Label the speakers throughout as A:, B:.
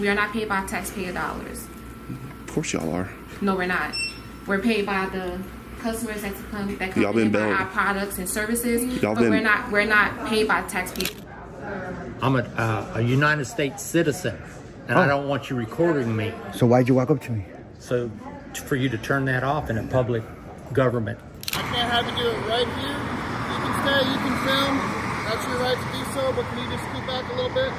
A: We are not paid by taxpayer dollars.
B: Of course y'all are.
A: No, we're not. We're paid by the customers that come
B: Y'all been
A: in buy
B: billed.
A: our products and services.
B: Y'all
A: But
B: been-
A: we're not paid by taxpayers.
C: I'm a United States citizen, and I don't want you recording me.
D: So why'd you walk up to me?
C: So for you to turn that off in a public government.
E: I can't have you do it right here. You can stay, you can film. That's your right to do so, but can you just scoot back a little bit?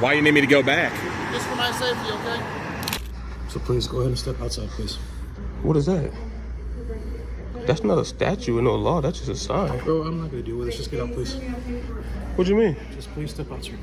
F: Why you need me to go back?
E: Just for my safety, okay?
G: So please go ahead and step outside, please.
H: What is that? That's not a statue and no law. That's just a sign.
G: Bro, I'm not gonna deal with this. Just get out, please.
H: What do you mean?
G: Just please step out, sir.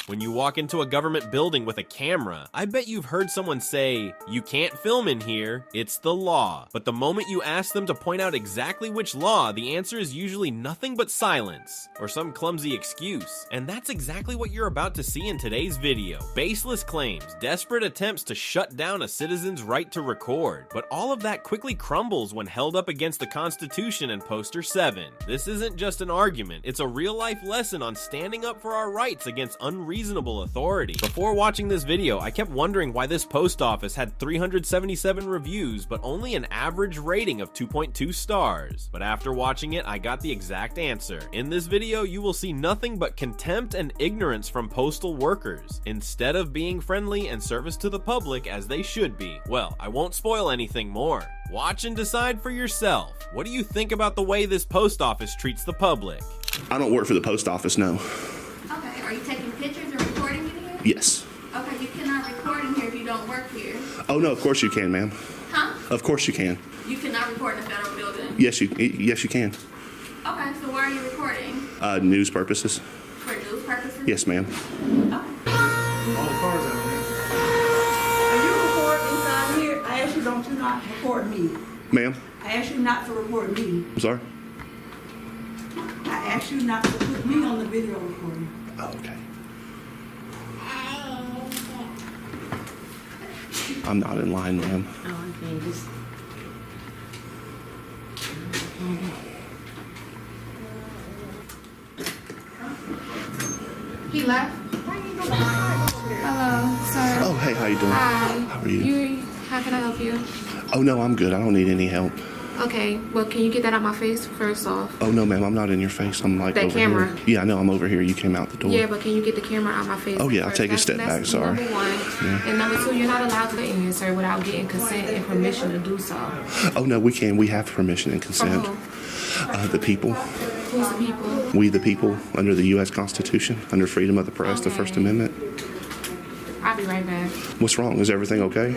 I: When you walk into a government building with a camera, I bet you've heard someone say, "You can't film in here, it's the law." But the moment you ask them to point out exactly which law, the answer is usually nothing but silence, or some clumsy excuse. And that's exactly what you're about to see in today's video. Baseless claims, desperate attempts to shut down a citizen's right to record. But all of that quickly crumbles when held up against the Constitution and Poster 7. This isn't just an argument, it's a real-life lesson on standing up for our rights against unreasonable authority. Before watching this video, I kept wondering why this post office had 377 reviews, but only an average rating of 2.2 stars. But after watching it, I got the exact answer. In this video, you will see nothing but contempt and ignorance from postal workers, instead of being friendly and service to the public as they should be. Well, I won't spoil anything more. Watch and decide for yourself. What do you think about the way this post office treats the public?
B: I don't work for the post office, no.
A: Okay, are you taking pictures or recording in here?
B: Yes.
A: Okay, you cannot record in here if you don't work here.
B: Oh no, of course you can, ma'am.
A: Huh?
B: Of course you can.
A: You cannot record in a federal building.
B: Yes, you can.
A: Okay, so why are you recording?
B: News purposes.
A: For news purposes?
B: Yes, ma'am.
G: All the cars out here.
J: If you record inside here, I ask you don't you not record me.
B: Ma'am,
J: I ask you not to record me.
B: I'm sorry.
J: I ask you not to put me on the video recording.
B: Oh, okay. I'm not in line, ma'am.
J: Oh, okay, just...
A: He left. Hello, sir.
B: Oh, hey, how you doing?
A: Hi.
B: How are you?
A: How can I help you?
B: Oh no, I'm good. I don't need any help.
A: Okay, well, can you get that out my face first off?
B: Oh no, ma'am, I'm not in your face. I'm like
A: That
B: over
A: camera.
B: here. Yeah, I know. I'm over here. You came out the door.
A: Yeah, but can you get the camera out my face?
B: Oh, yeah, I'll
A: first?
B: take a step back,
A: That's
B: sorry.
A: Number one.
B: Yeah.
A: And number two, you're not allowed to get in here, sir, without getting consent and permission to do so.
B: Oh no, we can. We have permission and consent.
A: From who?
B: The people.
A: Who's the people?
B: We the people under the U.S. Constitution, under freedom of the press, the First Amendment.
A: I'll be right back.
B: What's wrong? Is everything okay?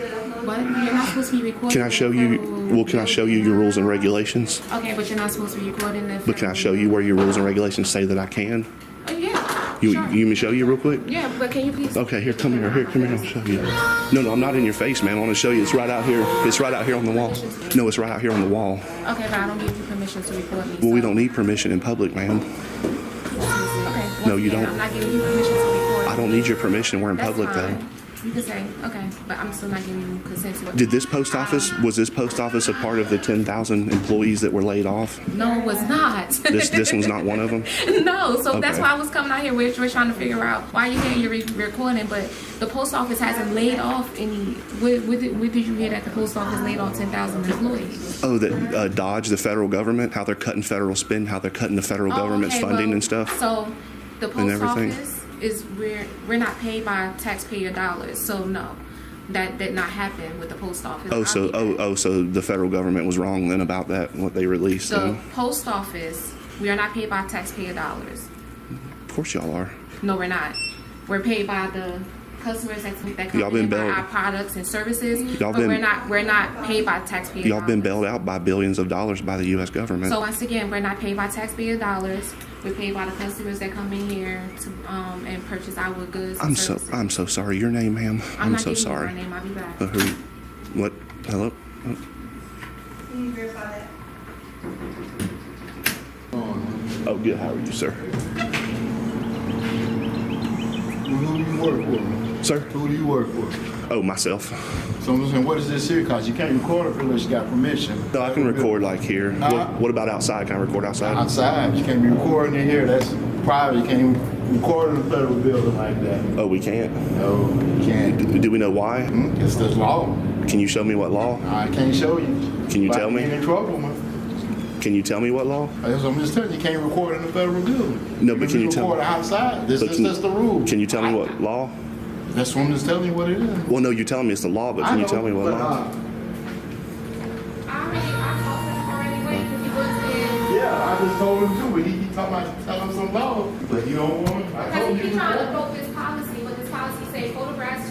A: What? You're not supposed to be recording.
B: Can I show you? Well, can I show you your rules and regulations?
A: Okay, but you're not supposed to be recording the.
B: But can I show you where your rules and regulations say that I can?
A: Oh, yeah.
B: You
A: Sure.
B: you want me to show you real quick?
A: Yeah, but can you please?
B: Okay, here, come here. Here, come here. I'll show you. No, I'm not in your face, ma'am. I want to show you. It's right out here. It's right out here on the wall. No, it's right out here on the wall.
A: Okay, but I don't give you permission to record me.
B: Well, we
A: so-
B: don't need permission in public, ma'am.
A: Okay.
B: No,
A: once
B: you
A: again,
B: don't.
A: I'm not giving you permission to record.
B: I don't need your permission. We're in
A: That's
B: public,
A: fine.
B: though.
A: You can say, okay, but I'm still not giving you consent to it.
B: Did this post office, was this post office a part of the 10,000 employees that were laid off?
A: No, it was not.
B: This one's not one of them?
A: No, so that's
B: Okay.
A: why I was coming out here. We're trying to figure out why you're here, you're recording, but the post office hasn't laid off any. What did you hear that the post office laid off 10,000 employees?
B: Oh, that Dodge, the federal government, how they're cutting federal spend, how they're cutting the federal government's
A: okay,
B: funding
A: well,
B: and stuff?
A: So the post
B: everything.
A: office is we're not paid by taxpayer dollars, so no. That did not happen with the post office.
B: So the federal government was wrong then about that, what they released.
A: The
B: then?
A: post office, we are not paid by taxpayer dollars.
B: Of course y'all are.
A: No, we're not. We're paid by the customers that come
B: Y'all been
A: in buy
B: bailed.
A: our products and services.
B: Y'all
A: But
B: been-
A: we're not paid by taxpayer
B: Y'all been
A: dollars.
B: bailed out by billions of dollars by the U.S. government.
A: So once again, we're not paid by taxpayer dollars. We're paid by the customers that come in here to and purchase our goods. And services.
B: I'm so sorry. Your name, ma'am?
A: I'm not
B: so
A: giving you
B: sorry.
A: my name. I'll be back.
B: Who? What? Hello?
J: Can you verify that?
B: Oh, good. How are you, sir?
E: Who do you work for?
B: Sir?
E: Who do you work for?
B: Oh, myself.
E: So I'm saying, what is this here? Because you can't record it unless you got permission.
B: No, I can record like here. What about outside? Can I record outside?
E: Outside, you can't be recording in here. That's private. You can't even
D: record in a federal building like that.
B: Oh, we can't.
D: No, you can't.
B: Do we know why?
D: It's the law.
B: Can you show me what law?
D: I can't show you.
B: Can you tell me?
D: Get in trouble, man.
B: Can you tell me what law?
D: I'm just telling you, you can't record in a federal building.
B: No, but can you tell me?
D: Record outside. That's the rule.
B: Can you tell me what law?
D: That's what I'm just telling you what it is.
B: Well, no, you're telling me it's the law, but can you tell me what law?
D: Yeah, I just told him too, but he talking about telling him some law, but he don't want it. I told
A: Because
D: you.
A: he's trying to vote this policy, but this policy say photographs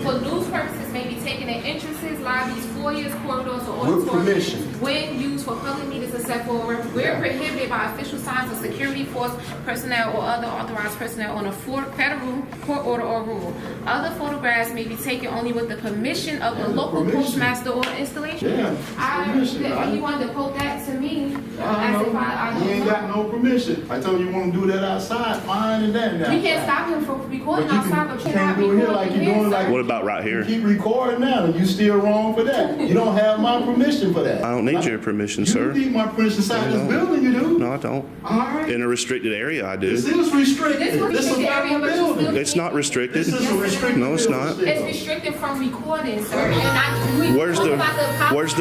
A: for news purposes may be taken in entrances, lobbies, foyers, corridors, or
D: With
A: auditoriums
D: permission.
A: when used for public meetings except for we're prohibited by official signs of security force personnel or other authorized personnel on a federal court order or rule. Other photographs may be taken only with the permission of the local postmaster or installation.
D: Yeah,
A: He wanted to quote that to me
D: I
A: as if
D: know.
A: I
D: He ain't got no permission. I told you want to do that outside, fine and that.
A: We can't stop him from recording
D: But you
A: outside, but
D: can't
A: cannot
D: do it here
A: record
D: like
A: in
D: you're doing
A: here,
D: like-
A: sir.
B: What about right here?
D: You keep recording now, and you still wrong for that. You don't have my permission for that.
B: I don't need your permission,
D: You
B: sir.
D: need my permission inside this
B: don't.
D: building, you do.
B: No, I don't.
D: All right.
B: In a restricted area, I
D: This
B: do.
D: is restricted.
A: This is
D: This is a
A: restricted area,
D: federal
A: but you
D: building.
A: still-
B: It's not restricted.
D: This is a restricted
B: No, it's
D: building
B: not.
D: still.
A: It's restricted from recording, sir. And
B: Where's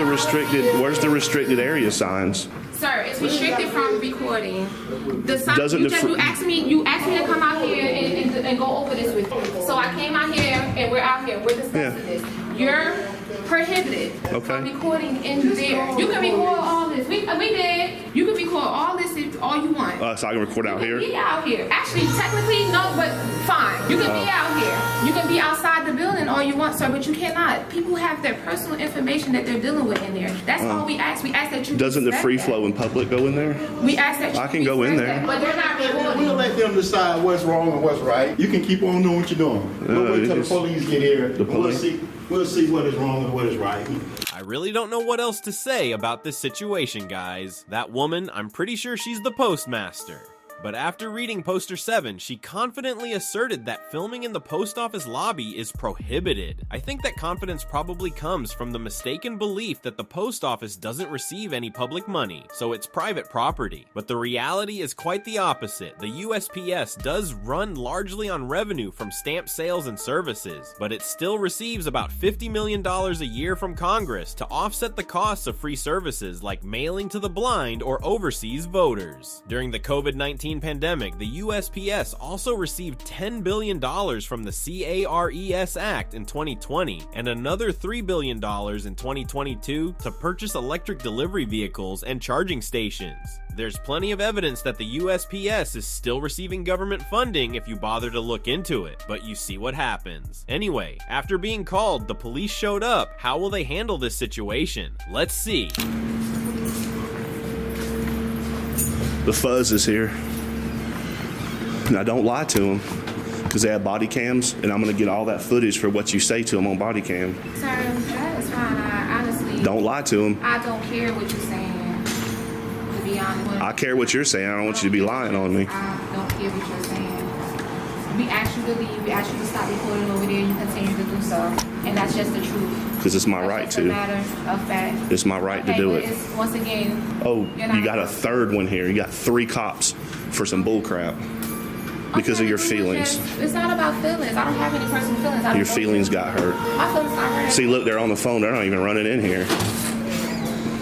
B: the restricted area signs?
A: Sir, it's restricted from recording. The sign,
B: Doesn't
A: you,
B: the
A: just,
B: fr-
A: you asked me to come out here and go over this with you. So I came out here and we're out here. We're discussing this. You're prohibited from recording in there. You can record all this. We did. You can record all this if all you want.
B: So I can record out here?
A: Be out here. Actually, technically, no, but fine. You can be out here. You can be outside the building all you want, sir, but you cannot. People have their personal information that they're dealing with in there. That's all we ask. We ask that you
B: Doesn't the
A: respect
B: free
A: that.
B: flow in public go in there?
A: We ask that you
B: I can go in
A: respect
B: there.
A: that, but they're not recording.
D: We'll let them decide what's wrong and what's right. You can keep on doing what you're doing. We'll wait till the police get here. We'll see what is wrong and what is right.
I: I really don't know what else to say about this situation, guys. That woman, I'm pretty sure she's the postmaster. But after reading Poster 7, she confidently asserted that filming in the post office lobby is prohibited. I think that confidence probably comes from the mistaken belief that the post office doesn't receive any public money, so it's private property. But the reality is quite the opposite. The USPS does run largely on revenue from stamp sales and services, but it still receives about $50 million a year from Congress to offset the costs of free services like mailing to the blind or overseas voters. During the COVID-19 pandemic, the USPS also received $10 billion from the CARES Act in 2020 and another $3 billion in 2022 to purchase electric delivery vehicles and charging stations. There's plenty of evidence that the USPS is still receiving government funding if you bother to look into it, but you see what happens. Anyway, after being called, the police showed up. How will they handle this situation? Let's see.
B: The fuzz is here. Now, don't lie to them, because they have body cams, and I'm going to get all that footage for what you say to them on body cam.
A: Sir, that is fine. I honestly
B: Don't lie to them.
A: I don't care what you're saying, to be honest.
B: I care what you're saying. I don't want you to be lying on me.
A: I don't care what you're saying. We asked you to leave. We asked you to stop recording over there. You continue to do so. And that's just the truth.
B: Because it's my
A: That's
B: right
A: just a
B: to.
A: matter of fact.
B: It's my right to
A: Okay,
B: do
A: but
B: it.
A: it's, once again,
B: Oh,
A: you're not
B: you got a third one here. You got 3 cops for some bull crap because
A: Okay,
B: of your
A: but
B: feelings.
A: It's not about feelings. I don't have any personal feelings. I
B: Your
A: don't-
B: feelings got hurt.
A: My feelings not hurt.
B: See, look, they're on the phone. They're not even running in here.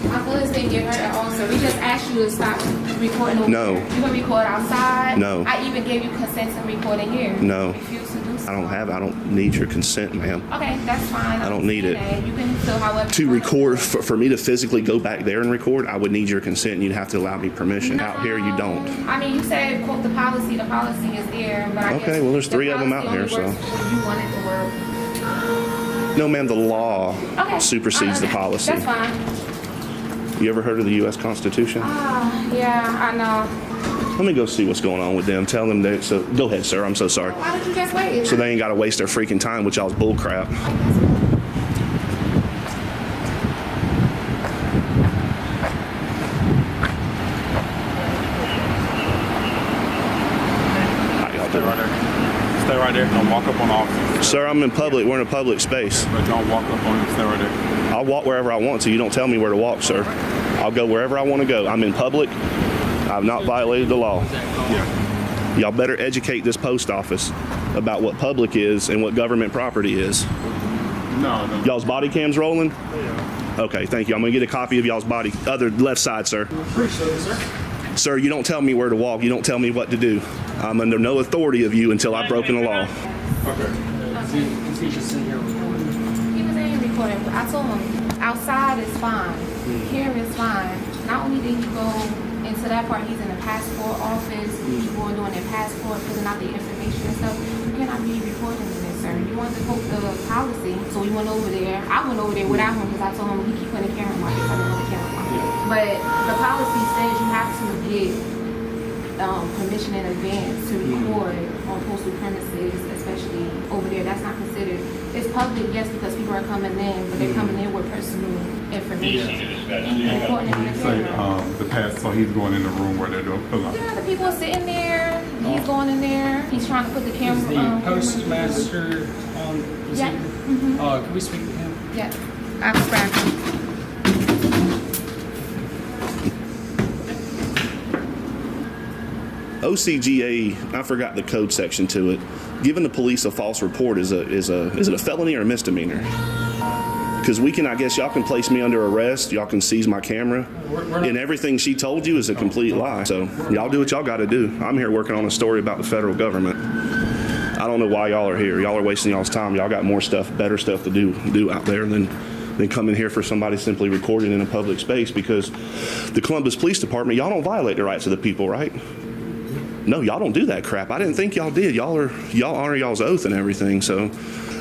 A: My feelings didn't get hurt at all, so we just asked you to stop recording over
B: No.
A: here. You can record outside.
B: No.
A: I even gave you consent to record in here.
B: No.
A: You refused to do so.
B: I don't need your consent, ma'am.
A: Okay, that's fine.
B: I don't need it.
A: understand that. You can feel however
B: To
A: you want.
B: record, for me to physically go back there and record, I would need your consent, and you'd have to allow me permission. Out here, you don't.
A: I mean, you said quote the policy. The policy is there, but I
B: Okay,
A: guess
B: well, there's
A: the
B: 3 of them
A: policy
B: out here,
A: only
B: so.
A: works when you want it to work.
B: No, ma'am, the law
A: Okay.
B: supersedes the policy.
A: That's fine.
B: You ever heard of the U.S. Constitution?
A: Yeah, I know.
B: Let me go see what's going on with them. Tell them that. So go ahead, sir. I'm so sorry.
A: Why don't you just wait?
B: So they ain't got to waste their freaking time with y'all's bull crap.
F: Stay right there. Don't walk up on the officers.
B: Sir, I'm in public. We're in a public space.
F: But don't walk up on them. Stay right there.
B: I'll walk wherever I want to. You don't tell me where to walk, sir. I'll go wherever I want to go. I'm in public. I've not violated the law.
F: Yeah.
B: Y'all better educate this post office about what public is and what government property is.
F: No, no.
B: Y'all's body cams rolling? Okay, thank you. I'm gonna get a copy of y'all's body, other left side, sir. Sir, you don't tell me where to walk. You don't tell me what to do. I'm under no authority of you until I've broken the law.
A: He was in here recording. I told him outside is fine. Here is fine. Not only did he go into that part, he's in the passport office. People are doing their passport, filling out their information and stuff. You cannot be recording in this, sir. You want to quote the policy. So we went over there. I went over there without him because I told him he keep putting the camera on. I didn't know the camera on. But the policy says you have to get permission in advance to record on postal premises, especially over there. That's not considered. It's public, yes, because people are coming in, but they're coming in with personal information. Recording on the camera.
F: The past, so he's going in the room where they're doing pull-up.
A: Yeah, the people are sitting there. He's going in there. He's trying to put the camera on.
K: Postmaster on this
A: Yeah.
K: evening? Can we speak to him?
A: Yeah. Abstract.
B: OCGA, I forgot the code section to it. Giving the police a false report is it a felony or a misdemeanor? Because I guess y'all can place me under arrest. Y'all can seize my camera, and everything she told you is a complete lie. So y'all do what y'all got to do. I'm here working on a story about the federal government. I don't know why y'all are here. Y'all are wasting y'all's time. Y'all got more stuff, better stuff to do out there than come in here for somebody simply recording in a public space. Because the Columbus Police Department, y'all don't violate the rights of the people, right? No, y'all don't do that crap. I didn't think y'all did. Y'all honor y'all's oath and everything. So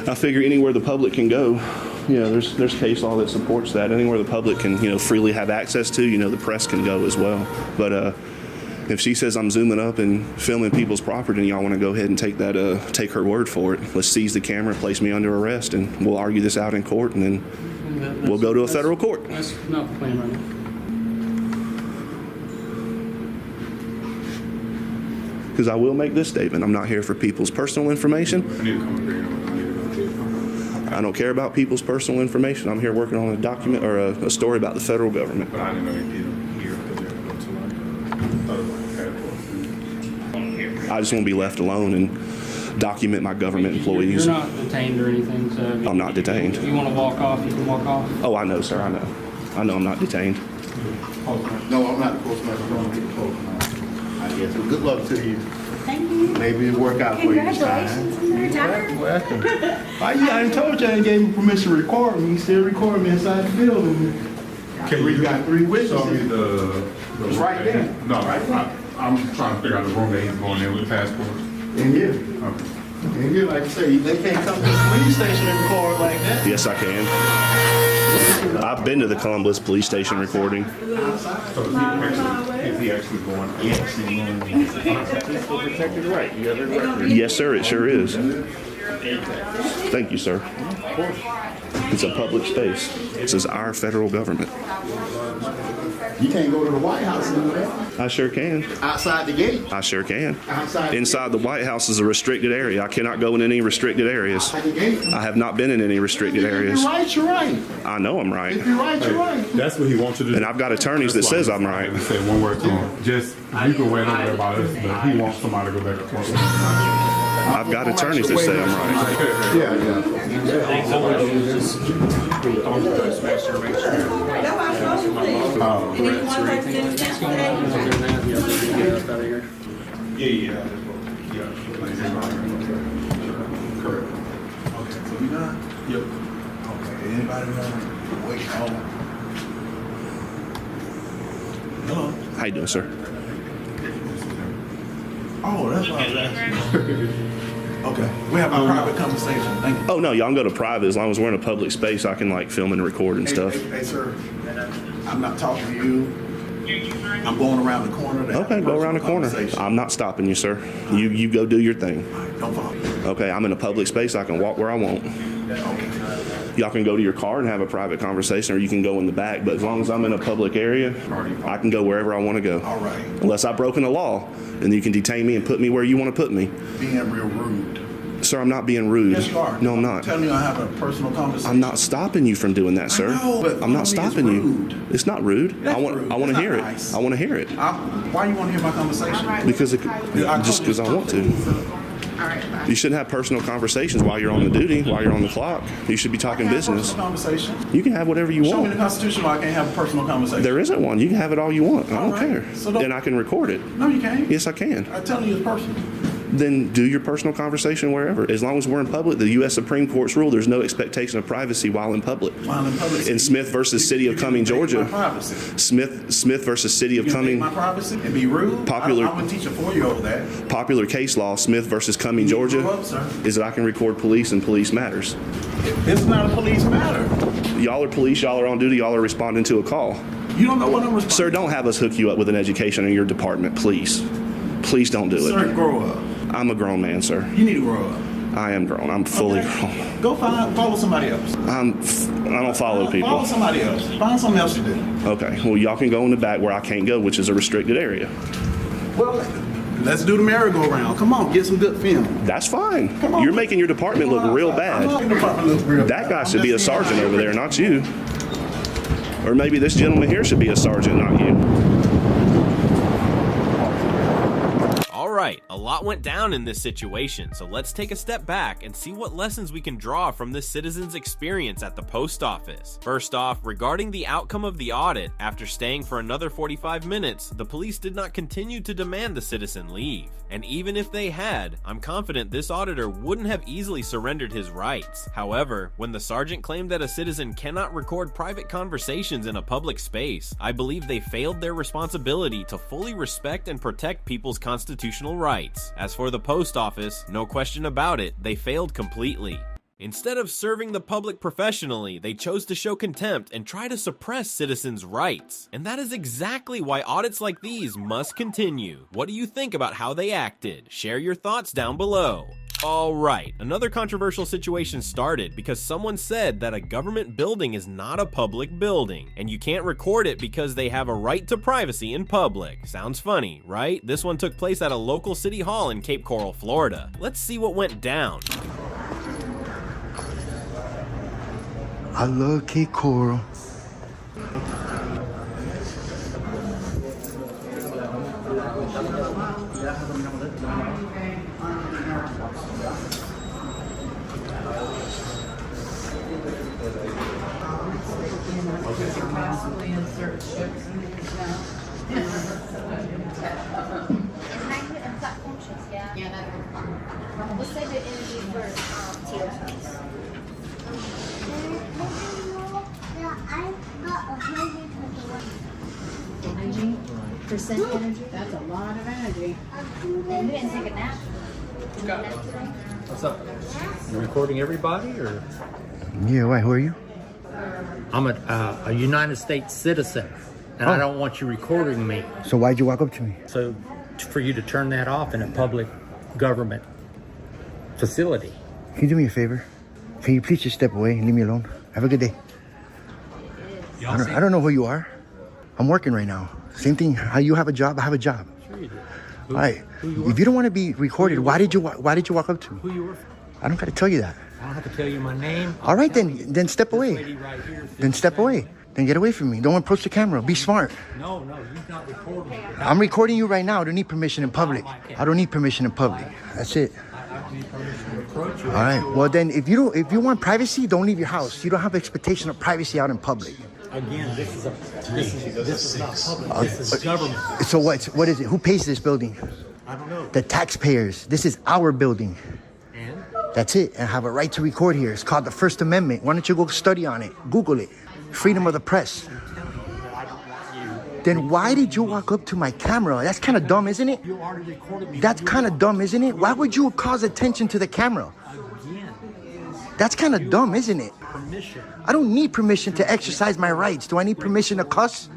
B: I figure anywhere the public can go, there's case law that supports that. Anywhere the public can, freely have access to, the press can go as well. But if she says I'm zooming up and filming people's property and y'all want to go ahead and take her word for it, let's seize the camera, place me under arrest, and we'll argue this out in court, and then we'll go to a federal court.
K: That's not the plan right now.
B: Because I will make this statement. I'm not here for people's personal information. I don't care about people's personal information. I'm here working on a document or a story about the federal government.
F: But I didn't know he did here because they're
B: I just want to be left alone and document my government employees.
K: You're not detained or anything, so
B: I'm not detained.
K: If you want to walk off, you can walk off.
B: Oh, I know, sir. I know. I know I'm not detained.
D: No, I'm not the postmaster. I'm going to get the postmaster. I guess. Well, good luck to you.
J: Thank you.
D: Maybe it'll work out for you this time.
J: Congratulations on your retirement.
D: Welcome. I ain't told you I ain't gave him permission to record me. He still recording me inside the building. We got 3 witnesses.
F: show me the
D: It's right there.
F: No,
D: Right there.
F: I'm trying to figure out the room that he's going in with passport.
D: In here.
F: Okay.
D: In here, like I say, they can't come to the police station and record like that.
B: Yes, I can. I've been to the Columbus police station recording.
F: So is he actually going in?
D: Protected right. You have every right.
B: Yes, sir. It sure is. Thank you, sir. It's a public space. This is our federal government.
D: You can't go to the White House and do that.
B: I sure can.
D: Outside the gate.
B: I sure can.
D: Outside.
B: Inside the White House is a restricted area. I cannot go in any restricted areas.
D: Outside the gate.
B: I have not been in any restricted
D: If
B: areas.
D: you're right, you're right.
B: I know I'm right.
D: If you're right, you're right.
F: That's what he wants you to do.
B: And I've got attorneys that says I'm right.
F: I said one word to him. Just, you can wait over there about us, but he wants somebody to go back to court.
B: I've got attorneys that say I'm right.
D: Yeah, yeah.
J: And if you want to take the discount today,
F: Yeah. Correct.
L: Okay, so we done?
F: Yep.
L: Okay, anybody want wait home? Hello?
B: How you doing, sir?
L: Oh, that's what I was asking. Okay, we have a private conversation. Thank you.
B: Oh, no, y'all can go to private as long as we're in a public space. I can like film and record and stuff.
L: Hey, sir, I'm not talking to you. I'm going around the corner. to have
B: Okay,
L: a
B: go around the
L: personal
B: corner.
L: conversation.
B: I'm not stopping you, sir. You go do your thing.
L: All right, no problem.
B: Okay, I'm in a public space. I can walk where I want.
L: Okay.
B: Y'all can go to your car and have a private conversation, or you can go in the back. But as long as I'm in a public area, I can go wherever I want to go.
L: All right.
B: Unless I've broken the law, and you can detain me and put me where you want to put me.
L: Being real rude.
B: Sir, I'm not being rude.
L: Yes, you are.
B: No, I'm not.
L: Tell me I have a personal conversation.
B: I'm not stopping you from doing that, sir.
L: know, but
B: I'm not
L: it's
B: stopping
L: rude.
B: you. It's not rude.
L: That's
B: I want
L: rude.
B: to
L: That's
B: hear
L: not
B: it.
L: nice.
B: I want to hear it.
L: Why you want to hear my conversation?
B: Because
L: I
B: just
L: told
B: because
L: you
B: I want to.
A: All right, bye.
B: You shouldn't have personal conversations while you're on the duty, while you're on the clock. You should be talking business.
L: Personal conversation.
B: You can have whatever you
L: Show me
B: want.
L: the Constitution where I can't have a personal conversation.
B: There isn't one. You can have it all you want. I don't
L: right.
B: care.
L: So don't-
B: And I can record it.
L: No, you can't.
B: Yes, I can.
L: I'm telling you it's personal.
B: Then do your personal conversation wherever. As long as we're in public, the U.S. Supreme Court's rule, there's no expectation of privacy while in public.
L: While in public.
B: In Smith versus City of Cumming, Georgia.
L: My privacy.
B: Smith versus City of
L: You
B: Cumming.
L: my privacy and be rude.
B: Popular-
L: I'm gonna teach a 4-year-old that.
B: Popular case law, Smith versus Cumming,
L: You
B: Georgia,
L: grow up, sir.
B: is that I can record police and police matters.
L: It's not a police matter.
B: Y'all are police, y'all are on duty, y'all are responding to a call.
L: You don't know what I'm responding.
B: Sir, don't have us hook you up with an education in your department, please. Please don't do
L: Sir,
B: it.
L: grow up.
B: I'm a grown man, sir.
L: You need to grow up.
B: I am grown. I'm fully
L: Okay?
B: grown.
L: Go follow somebody else.
B: I don't follow
L: Follow
B: people.
L: somebody else. Find something else to do.
B: Okay, well, y'all can go in the back where I can't go, which is a restricted area.
L: Well, let's do the merry-go-round. Come on, get some good film.
B: That's fine.
L: Come on.
B: You're making your department look real
L: I'm
B: bad.
L: not making the department look real
B: That
L: bad.
B: guy
L: I'm
B: should be a
L: just saying-
B: sergeant over there, not you. Or maybe this gentleman here should be a sergeant, not you.
I: Alright, a lot went down in this situation, so let's take a step back and see what lessons we can draw from this citizen's experience at the post office. First off, regarding the outcome of the audit, after staying for another 45 minutes, the police did not continue to demand the citizen leave. And even if they had, I'm confident this auditor wouldn't have easily surrendered his rights. However, when the sergeant claimed that a citizen cannot record private conversations in a public space, I believe they failed their responsibility to fully respect and protect people's constitutional rights. As for the post office, no question about it, they failed completely. Instead of serving the public professionally, they chose to show contempt and try to suppress citizens' rights. And that is exactly why audits like these must continue. What do you think about how they acted? Share your thoughts down below. Alright, another controversial situation started because someone said that a government building is not a public building, and you can't record it because they have a right to privacy in public. Sounds funny, right? This one took place at a local city hall in Cape Coral, Florida. Let's see what went down.
M: I love Cape Coral.
N: Let's save the energy for tier piece. Energy? Percent energy? That's a lot of energy. And you didn't take a nap?
C: What's up? You recording everybody, or?
M: Yeah, why? Who are you?
C: I'm a United States citizen, and I don't want you recording me.
M: So why'd you walk up to me?
C: So, for you to turn that off in a public government facility.
M: Can you do me a favor? Can you please just step away and leave me alone? Have a good day. I don't know who you are. I'm working right now. Same thing. How you have a job, I have a job.
C: Sure you do.
M: All right. If you don't want to be recorded, why did you walk up to me?
C: Who you work for?
M: I don't got to tell you that.
C: I don't have to tell you my name.
M: All right, then step away.
C: Lady right here.
M: Then step away. Then get away from me. Don't approach the camera. Be smart.
C: No, you're not recording me.
M: I'm recording you right now. I don't need permission in public. I don't need permission in public. That's it.
C: I don't need permission to approach you.
M: All right. Well, then, if you want privacy, don't leave your house. You don't have expectation of privacy out in public.
C: Again, this is not public. This is government.
M: So what is it? Who pays this building?
C: I don't know.
M: The taxpayers. This is our building.
C: And
M: That's it. And I have a right to record here. It's called the First Amendment. Why don't you go study on it? Google it. Freedom of the press. Then why did you walk up to my camera? That's kind of dumb, isn't it?
C: you already recorded me.
M: That's kind of dumb, isn't it? Why would you cause attention to the camera?
C: Again,
M: That's kind of dumb, isn't it?
C: permission.
M: I don't need permission to exercise my rights. Do I need permission to cuss?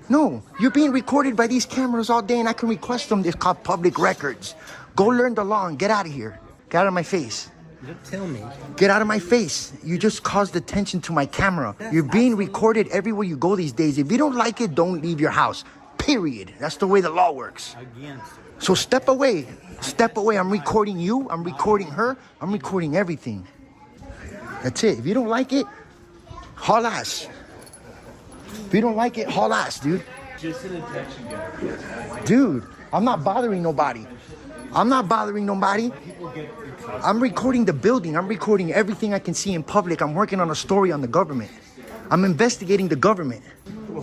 M: No. You're being recorded by these cameras all day and I can request them. They're called public records. Go learn the law and get out of here. Get out of my face.
C: Don't tell me.
M: Get out of my face. You just caused attention to my camera. You're being recorded everywhere you go these days. If you don't like it, don't leave your house. period. That's the way the law works. So step away. Step away. I'm recording you. I'm recording her. I'm recording everything. That's it. If you don't like it, haul ass. If you don't like it, haul ass, dude.
O: Just an attention guy.
M: Dude, I'm not bothering nobody. I'm not bothering nobody. I'm recording the building. I'm recording everything I can see in public. I'm working on a story on the government. I'm investigating the government.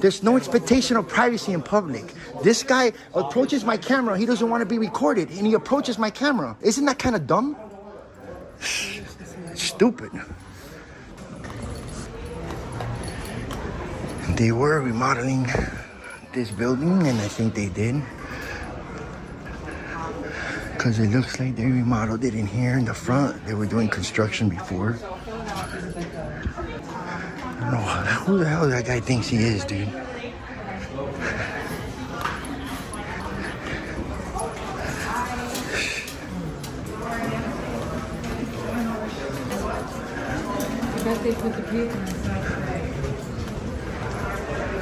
M: There's no expectation of privacy in public. This guy approaches my camera. He doesn't want to be recorded, and he approaches my camera. Isn't that kind of dumb? Stupid. They were remodeling this building, and I think they did. Because it looks like they remodeled it in here in the front. They were doing construction before. I don't know who the hell that guy thinks he is, dude.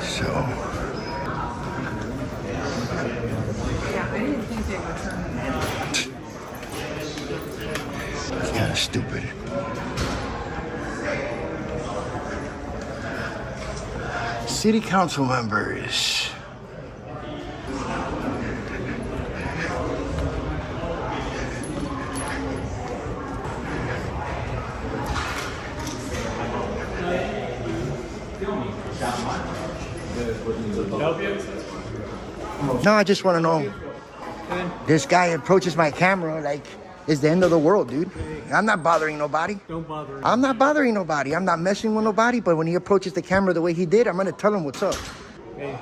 M: So.
J: Yeah, I didn't think they would turn
M: It's kind of stupid. City council members. No, I just want to know. This guy approaches my camera like it's the end of the world, dude. I'm not bothering nobody.
K: Don't bother.
M: I'm not bothering nobody. I'm not messing with nobody. But when he approaches the camera the way he did, I'm gonna tell him what's up.
K: Hey.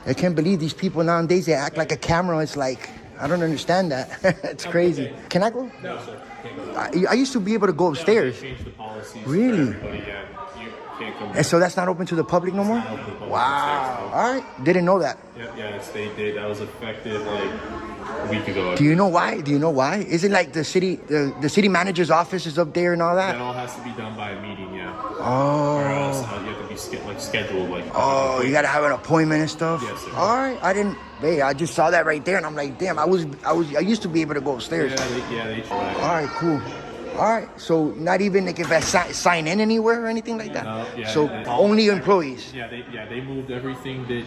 M: I can't believe these people nowadays. They act like a camera. It's like I don't understand that. It's crazy. Can I go?
O: No, sir.
M: I used to be able to go upstairs.
O: They changed the policies.
M: Really?
O: For everybody, yeah. You can't come.
M: And so that's not open to the public no more?
O: It's not open to the public
M: Wow.
O: upstairs,
M: All right. Didn't know that.
O: Yeah, they did. That was effective like a week ago.
M: Do you know why? Do you know why? Is it like the city manager's office is up there and all that?
O: That all has to be done by a meeting, yeah.
M: Oh.
O: Or else you have to be scheduled like.
M: Oh, you gotta have an appointment and stuff.
O: Yes, sir.
M: All right. I didn't. Hey, I just saw that right there, and I'm like, damn. I used to be able to go upstairs.
O: Yeah, they try.
M: All right, cool. All right, so not even like if I sign in anywhere or anything like that.
O: No, yeah,
M: so only employees.
O: Yeah, they moved everything that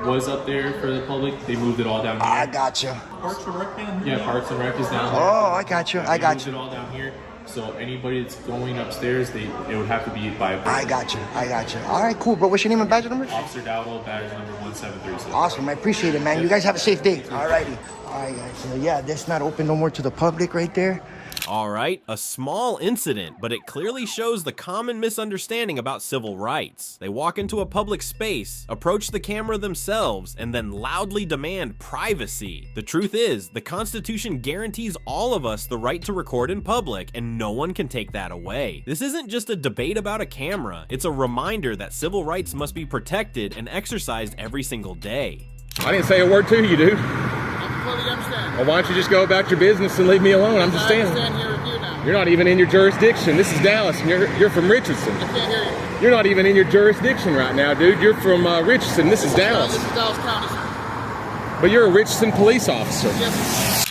O: was up there for the public. They moved it all down here.
M: I gotcha.
O: Parks and Rec down here. Yeah, Parks and Rec is down there.
M: Oh, I gotcha. I
O: They
M: gotcha.
O: moved it all down here. So anybody that's going upstairs, it would have to be by.
M: I gotcha. All right, cool, bro. What's your name and badge number?
O: Officer Dowdle, badge number 1736.
M: Awesome. I appreciate it, man. You guys have a safe day. All righty. All right, guys. So yeah, that's not open no more to the public right there.
I: Alright, a small incident, but it clearly shows the common misunderstanding about civil rights. They walk into a public space, approach the camera themselves, and then loudly demand privacy. The truth is, the Constitution guarantees all of us the right to record in public, and no one can take that away. This isn't just a debate about a camera, it's a reminder that civil rights must be protected and exercised every single day.
P: I didn't say a word to you, dude.
E: I completely understand.
P: Well, why don't you just go about your business and leave me alone? I'm just
E: I
P: standing.
E: stand here with you now.
P: You're not even in your jurisdiction. This is Dallas, and you're from Richardson.
E: I can't hear you.
P: You're not even in your jurisdiction right now, dude. You're from Richardson. This is Dallas.
E: This is Dallas County, sir.
P: But you're a Richardson police officer.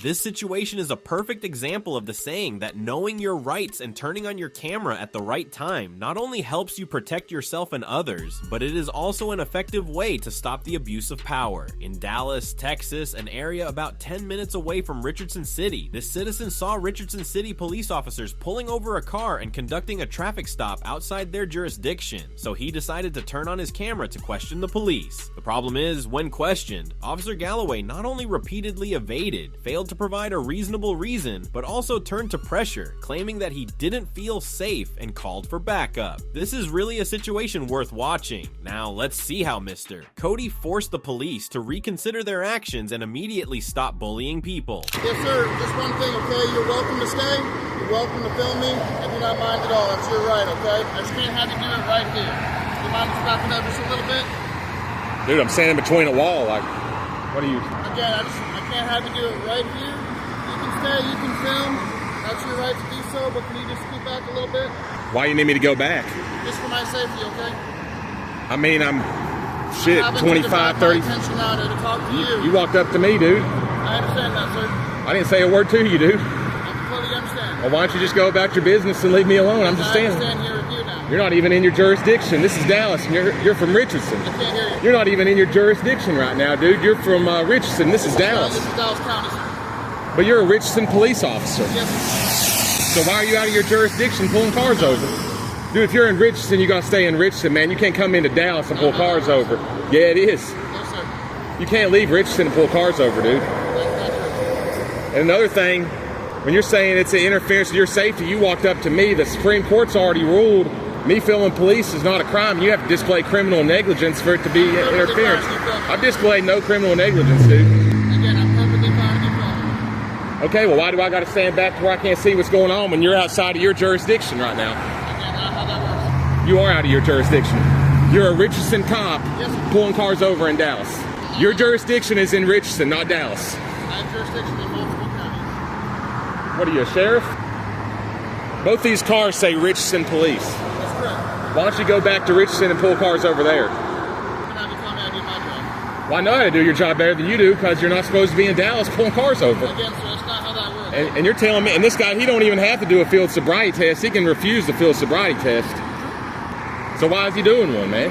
I: This situation is a perfect example of the saying that knowing your rights and turning on your camera at the right time not only helps you protect yourself and others, but it is also an effective way to stop the abuse of power. In Dallas, Texas, an area about 10 minutes away from Richardson City, this citizen saw Richardson City police officers pulling over a car and conducting a traffic stop outside their jurisdiction, so he decided to turn on his camera to question the police. The problem is, when questioned, Officer Galloway not only repeatedly evaded, failed to provide a reasonable reason, but also turned to pressure, claiming that he didn't feel safe and called for backup. This is really a situation worth watching. Now let's see how Mr. Cody forced the police to reconsider their actions and immediately stop bullying people.
E: Yes, sir. Just one thing, okay? You're welcome to stay. You're welcome to film me. I do not mind at all. That's your right, okay? I just can't have you do it right here. Do you mind just wrapping up just a little bit?
P: Dude, I'm standing between a wall. Like, what are you?
E: Again, I can't have you do it right here. You can stay, you can film. That's your right to do so, but can you just scoot back a little bit?
P: Why you need me to go back?
E: Just for my safety, okay?
P: I mean, shit,
E: Happen to
P: 25,
E: divide my
P: 30.
E: attention now to talk to you.
P: You walked up to me, dude.
E: I understand that, sir.
P: I didn't say a word to you, dude.
E: I completely understand.
P: Well, why don't you just go about your business and leave me alone? I'm just
E: I
P: standing.
E: understand here with you now.
P: You're not even in your jurisdiction. This is Dallas, and you're from Richardson.
E: I can't hear you.
P: You're not even in your jurisdiction right now, dude. You're from Richardson. This is Dallas.
E: This is Dallas County, sir.
P: But you're a Richardson police officer.
E: Yes, sir.
P: So why are you out of your jurisdiction pulling cars over? Dude, if you're in Richardson, you gotta stay in Richardson, man. You can't come into Dallas and pull cars over. Yeah, it is.
E: No, sir.
P: You can't leave Richardson and pull cars over, dude. And another thing, when you're saying it's an interference with your safety, you walked up to me. The Supreme Court's already ruled me filming police is not a crime. You have to display criminal negligence for it to be interference. I've displayed no criminal negligence, dude.
E: Again, I'm perfectly fine with you filming.
P: Okay, well, why do I got to stand back to where I can't see what's going on when you're outside of your jurisdiction right now?
E: Again, not how that works.
P: You are out of your jurisdiction. You're a Richardson cop
E: Yes, sir.
P: pulling cars over in Dallas. Your jurisdiction is in Richardson, not Dallas.
E: I have jurisdiction in multiple counties.
P: What are you, a sheriff? Both these cars say Richardson Police.
E: That's correct.
P: Why don't you go back to Richardson and pull cars over there?
E: You're not going to tell me I do my job.
P: Well, I know how to do your job better than you do because you're not supposed to be in Dallas pulling cars over.
E: Again, sir, that's not how that works.
P: And you're telling me, and this guy, he don't even have to do a field sobriety test. He can refuse the field sobriety test. So why is he doing one, man?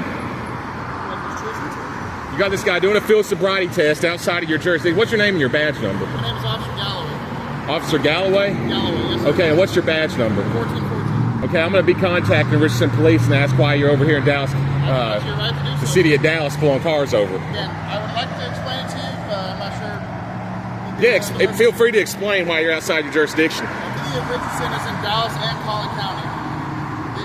P: You got this guy doing a field sobriety test outside of your jurisdiction. What's your name and your badge number?
E: My name is Officer Galloway.
P: Officer Galloway?
E: Galloway, yes, sir.
P: Okay, and what's your badge number?
E: 1414.
P: Okay, I'm going to be contacting Richardson Police and ask why you're over here in Dallas,
E: That's your right to do
P: the
E: so.
P: city of Dallas, pulling cars over.
E: Again, I would like to explain it to you, but I'm not sure.
P: Yeah, feel free to explain why you're outside your jurisdiction.
E: The city of Richardson is in Dallas and Collin County.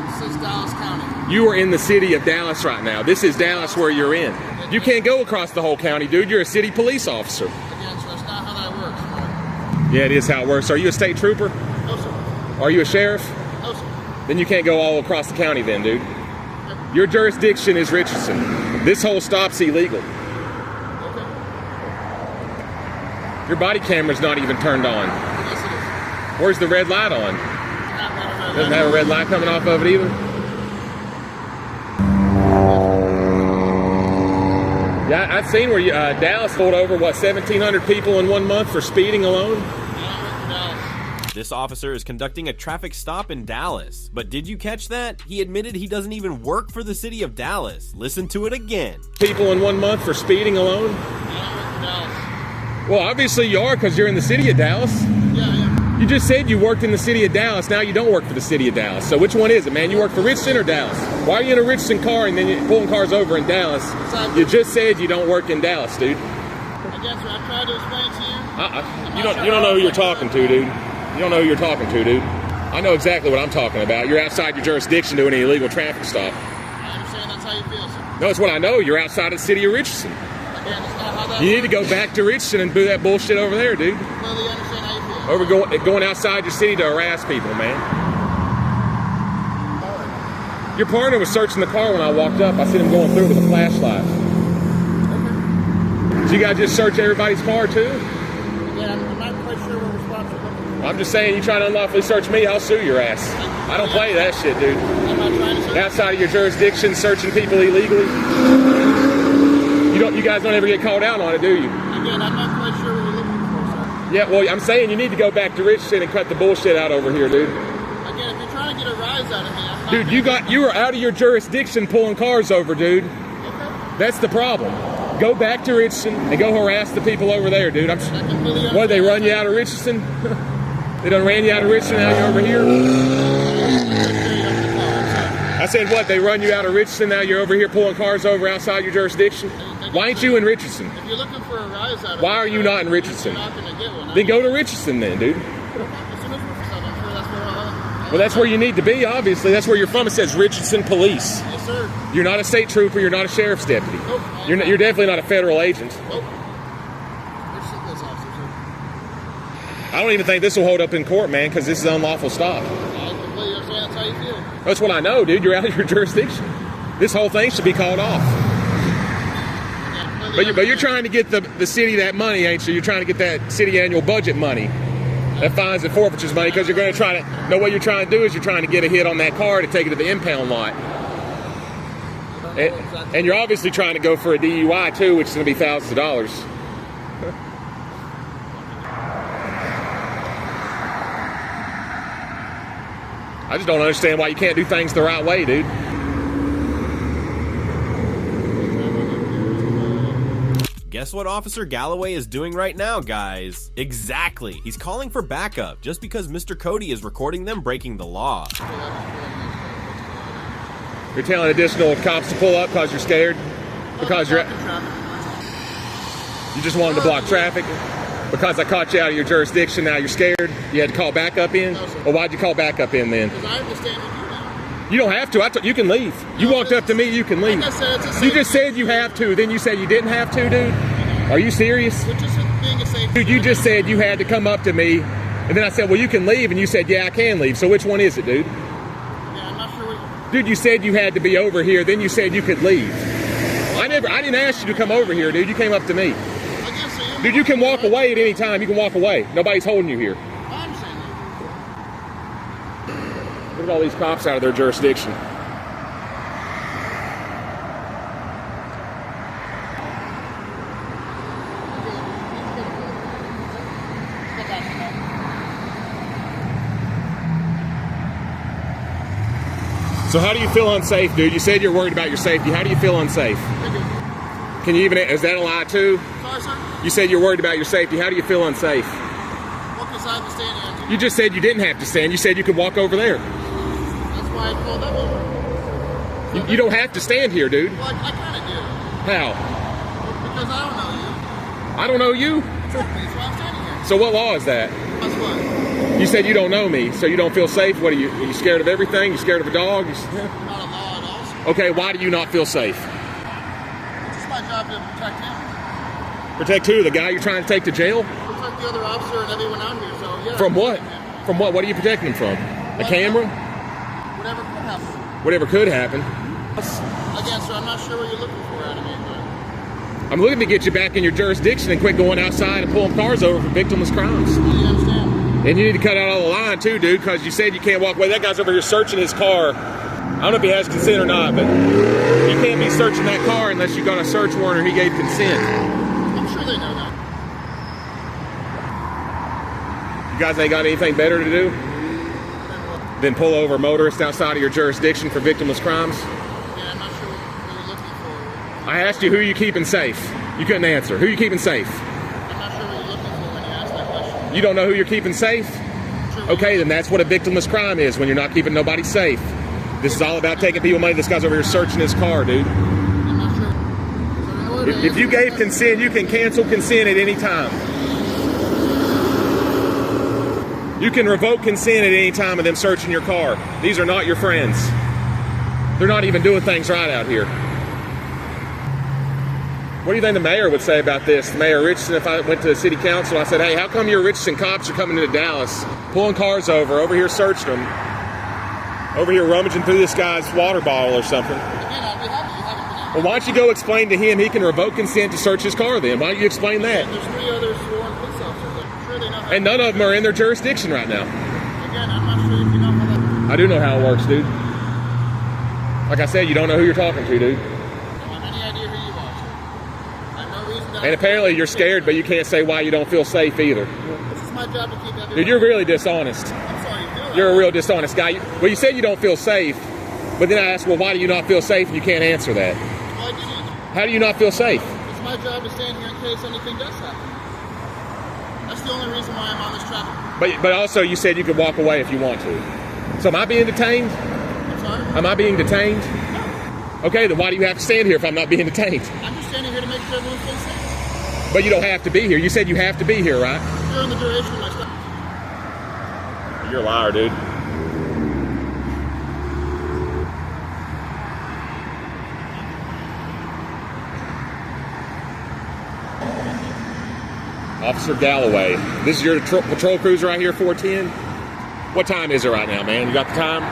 E: This is Dallas County.
P: You are in the city of Dallas right now. This is Dallas where you're in. You can't go across the whole county, dude. You're a city police officer.
E: Again, so that's not how that works. Right?
P: Yeah, it is how it works. Are you a state trooper?
E: No, sir.
P: Are you a sheriff?
E: No, sir.
P: Then you can't go all across the county then, dude. Your jurisdiction is Richardson. This whole stop's illegal.
E: Okay.
P: Your body camera's not even turned on.
E: Yes, it is.
P: Where's the red light on? Doesn't have a red light coming off of it either? Yeah, I've seen where Dallas pulled over, 1,700 people in 1 month for speeding alone?
I: This officer is conducting a traffic stop in Dallas. But did you catch that? He admitted he doesn't even work for the city of Dallas. Listen to it again.
P: People in 1 month for speeding alone? Well, obviously you are because you're in the city of Dallas.
E: Yeah.
P: You just said you worked in the city of Dallas. Now you don't work for the city of Dallas. So which one is it, man? You work for Richardson or Dallas? Why are you in a Richardson car and then you're pulling cars over in Dallas? You just said you don't work in Dallas, dude.
E: Again, sir, I tried to explain to you.
P: You don't know who you're talking to, dude. You don't know who you're talking to, dude. I know exactly what I'm talking about. You're outside your jurisdiction doing an illegal traffic stop.
E: I understand that's how you feel, sir.
P: No, it's what I know. You're outside of the city of Richardson.
E: Again, it's not how that
P: You need to go back to Richardson and do that bullshit over there, dude.
E: completely understand how you feel.
P: Over going outside your city to harass people, man. Your partner was searching the car when I walked up. I seen him going through with a flashlight. So you guys just search everybody's car too?
E: Again, I'm not quite sure what response you're looking for.
P: I'm just saying, you trying to unlawfully search me, I'll sue your ass. I don't play that shit, dude.
E: I'm not trying to search.
P: Outside of your jurisdiction, searching people illegally. You guys don't ever get called out on it, do you?
E: Again, I'm not quite sure what you're looking for, sir.
P: Yeah, well, I'm saying you need to go back to Richardson and cut the bullshit out over here, dude.
E: Again, if you're trying to get a rise out of me, I'm not.
P: Dude, you were out of your jurisdiction pulling cars over, dude.
E: Okay.
P: That's the problem. Go back to Richardson and go harass the people over there, dude. What, they run you out of Richardson? They done ran you out of Richardson, now you're over here? I said what, they run you out of Richardson, now you're over here pulling cars over outside your jurisdiction? Why ain't you in Richardson?
E: If you're looking for a rise out of me,
P: Why are you not in Richardson?
E: you're not going to get one.
P: Then go to Richardson then, dude.
E: As soon as we're I'm sure that's where I'll
P: Well, that's where you need to be, obviously. That's where you're from. It says Richardson Police.
E: Yes, sir.
P: You're not a state trooper. You're not a sheriff's deputy.
E: Nope.
P: You're definitely not a federal agent.
E: Nope. There's some police officers, sir.
P: I don't even think this will hold up in court, man, because this is an unlawful stop.
E: I completely understand that's how you feel.
P: That's what I know, dude. You're out of your jurisdiction. This whole thing should be called off. But you're trying to get the city that money, ain't you? You're trying to get that city annual budget money. That fines and forfeitures money, because you're going to try to... No, what you're trying to do is you're trying to get a hit on that car to take it to the impound lot. And you're obviously trying to go for a DUI too, which is going to be thousands of dollars. I just don't understand why you can't do things the right way, dude.
I: Guess what Officer Galloway is doing right now, guys? Exactly. He's calling for backup just because Mr. Cody is recording them breaking the law.
P: You're telling additional cops to pull up because you're scared? Because you just wanted to block traffic? Because I caught you out of your jurisdiction, now you're scared? You had to call backup in? Well, why'd you call backup in then?
E: Because I understand with you now.
P: You don't have to. You can leave. You walked up to me, you can leave.
E: Like I said, it's a
P: You just said you have to, then you said you didn't have to, dude? Are you serious?
E: We're just being a safety.
P: Dude, you just said you had to come up to me, and then I said, well, you can leave, and you said, yeah, I can leave. So which one is it, dude?
E: Yeah, I'm not sure
P: Dude, you said you had to be over here, then you said you could leave. I didn't ask you to come over here, dude. You came up to me. Dude, you can walk away at any time. You can walk away. Nobody's holding you here.
E: I understand that.
P: Look at all these cops out of their jurisdiction. So how do you feel unsafe, dude? You said you're worried about your safety. How do you feel unsafe? Can you even, is that a lie too?
E: Sorry, sir?
P: You said you're worried about your safety. How do you feel unsafe?
E: What beside the stand here?
P: You just said you didn't have to stand. You said you could walk over there.
E: That's why I pulled up over.
P: You don't have to stand here, dude.
E: Well, I kind of do.
P: How?
E: Because I don't know you.
P: I don't know you?
E: Exactly. That's why I'm standing here.
P: So what law is that?
E: That's what?
P: You said you don't know me, so you don't feel safe. What are you scared of everything? You scared of a dog?
E: Not a law at all, sir.
P: Okay, why do you not feel safe?
E: It's just my job to protect him.
P: Protect who? The guy you're trying to take to jail?
E: Protect the other officer and everyone out here, so yeah.
P: From what? From what? What are you protecting him from? A camera?
E: Whatever could happen.
P: Whatever could happen.
E: Again, sir, I'm not sure what you're looking for out of me, but...
P: I'm looking to get you back in your jurisdiction and quit going outside and pulling cars over for victimless crimes.
E: You understand?
P: And you need to cut out all the line too, dude, because you said you can't walk away. That guy's over here searching his car. I don't know if he has consent or not, but you can't be searching that car unless you got a search warrant or he gave consent.
E: I'm sure they know that.
P: You guys ain't got anything better to do than pull over motorists outside of your jurisdiction for victimless crimes?
E: Yeah, I'm not sure what you're looking for.
P: I asked you who you keeping safe. You couldn't answer. Who you keeping safe?
E: I'm not sure what you're looking for when you ask that question.
P: You don't know who you're keeping safe? Okay, then that's what a victimless crime is, when you're not keeping nobody safe. This is all about taking people money. This guy's over here searching his car, dude.
E: I'm not sure.
P: If you gave consent, you can cancel consent at any time. You can revoke consent at any time of them searching your car. These are not your friends. They're not even doing things right out here. What do you think the mayor would say about this? Mayor Richardson, if I went to the city council, I said, hey, how come your Richardson cops are coming into Dallas, pulling cars over here searching them, over here rummaging through this guy's water bottle or something?
E: Again, I'd be happy you haven't been.
P: Well, why don't you go explain to him he can revoke consent to search his car then? Why don't you explain that?
E: There's 3 other sworn police officers. I'm sure they know how.
P: And none of them are in their jurisdiction right now.
E: Again, I'm not sure if you know how that.
P: I do know how it works, dude. Like I said, you don't know who you're talking to, dude.
E: I don't have any idea who you are, sir. I have no reason to.
P: And apparently you're scared, but you can't say why you don't feel safe either.
E: This is my job to keep everyone.
P: Dude, you're really dishonest.
E: I'm sorry,
P: You're a real dishonest guy. Well, you said you don't feel safe, but then I asked, well, why do you not feel safe? And you can't answer that.
E: Well, I didn't.
P: How do you not feel safe?
E: It's my job to stand here in case anything does happen. That's the only reason why I'm on this traffic.
P: But also you said you could walk away if you want to. So am I being detained?
E: I'm sorry?
P: Am I being detained?
E: No.
P: Okay, then why do you have to stand here if I'm not being detained?
E: I'm just standing here to make sure everyone stays safe.
P: But you don't have to be here. You said you have to be here, right?
E: During the duration of my stop.
P: You're a liar, dude. Officer Galloway, this is your patrol cruiser right here, 410? What time is it right now, man? You got the time?